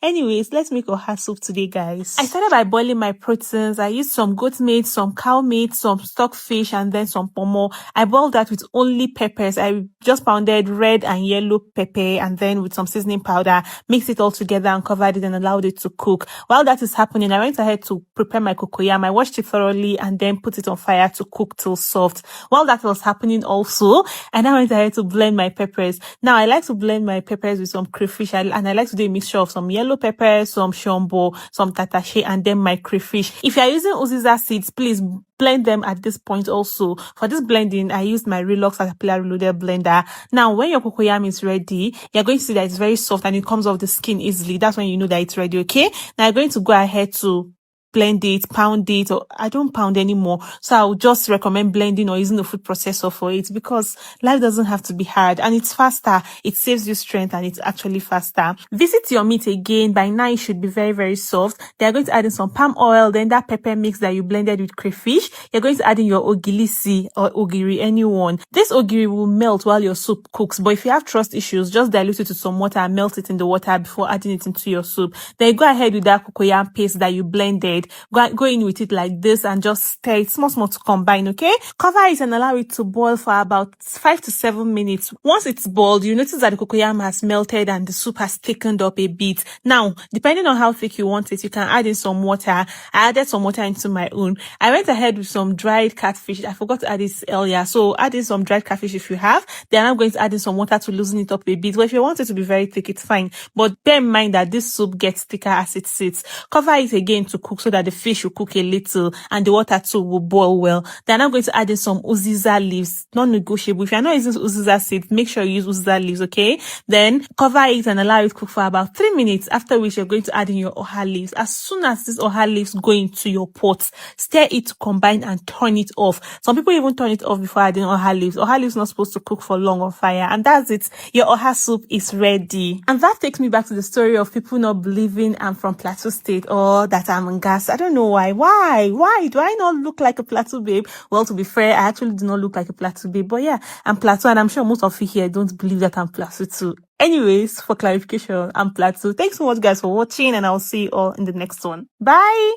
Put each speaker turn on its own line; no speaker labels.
Anyways, let's make oha soup today, guys. I started by boiling my proteins. I used some goat meat, some cow meat, some stockfish, and then some pomo. I boiled that with only peppers. I just pounded red and yellow pepper, and then with some seasoning powder, mixed it all together and covered it and allowed it to cook. While that is happening, I went ahead to prepare my cocoyam. I washed it thoroughly and then put it on fire to cook till soft. While that was happening also, and I went ahead to blend my peppers. Now, I like to blend my peppers with some crayfish, and I like to do a mixture of some yellow pepper, some shombo, some tatache, and then my crayfish. If you are using uziza seeds, please blend them at this point also. For this blending, I used my Relox Caterpillar Reloaded blender. Now, when your cocoyam is ready, you're going to see that it's very soft and it comes off the skin easily. That's when you know that it's ready, okay? Now, I'm going to go ahead to blend it, pound it, or I don't pound anymore. So I'll just recommend blending or using the food processor for it, because life doesn't have to be hard and it's faster. It saves you strength and it's actually faster. Visit your meat again. By now it should be very, very soft. They're going to add in some palm oil, then that pepper mix that you blended with crayfish. You're going to add in your ogilisi or ogiri, anyone. This ogiri will melt while your soup cooks, but if you have trust issues, just dilute it with some water and melt it in the water before adding it into your soup. Then go ahead with that cocoyam paste that you blended. Go in with it like this and just stir it small to combine, okay? Cover it and allow it to boil for about 5 to 7 minutes. Once it's boiled, you notice that the cocoyam has melted and the soup has thickened up a bit. Now, depending on how thick you want it, you can add in some water. I added some water into my own. I went ahead with some dried catfish. I forgot to add this earlier, so add in some dried catfish if you have. Then I'm going to add in some water to loosen it up a bit. Well, if you want it to be very thick, it's fine. But bear in mind that this soup gets thicker as it sits. Cover it again to cook so that the fish will cook a little and the water too will boil well. Then I'm going to add in some uziza leaves, non-negotiable. If you're not using uziza seeds, make sure you use uziza leaves, okay? Then cover it and allow it to cook for about 3 minutes, after which you're going to add in your oha leaves. As soon as these oha leaves go into your pot, stir it to combine and turn it off. Some people even turn it off before adding oha leaves. Oha leaves not supposed to cook for long on fire, and that's it. Your oha soup is ready. And that takes me back to the story of people not believing I'm from Plateau State or that I'm in gas. I don't know why. Why do I not look like a Plateau babe? Well, to be fair, I actually do not look like a Plateau babe, but yeah, I'm Plateau, and I'm sure most of you here don't believe that I'm Plateau too. Anyways, for clarification, I'm Plateau. Thanks so much, guys, for watching, and I'll see you all in the next one. Bye.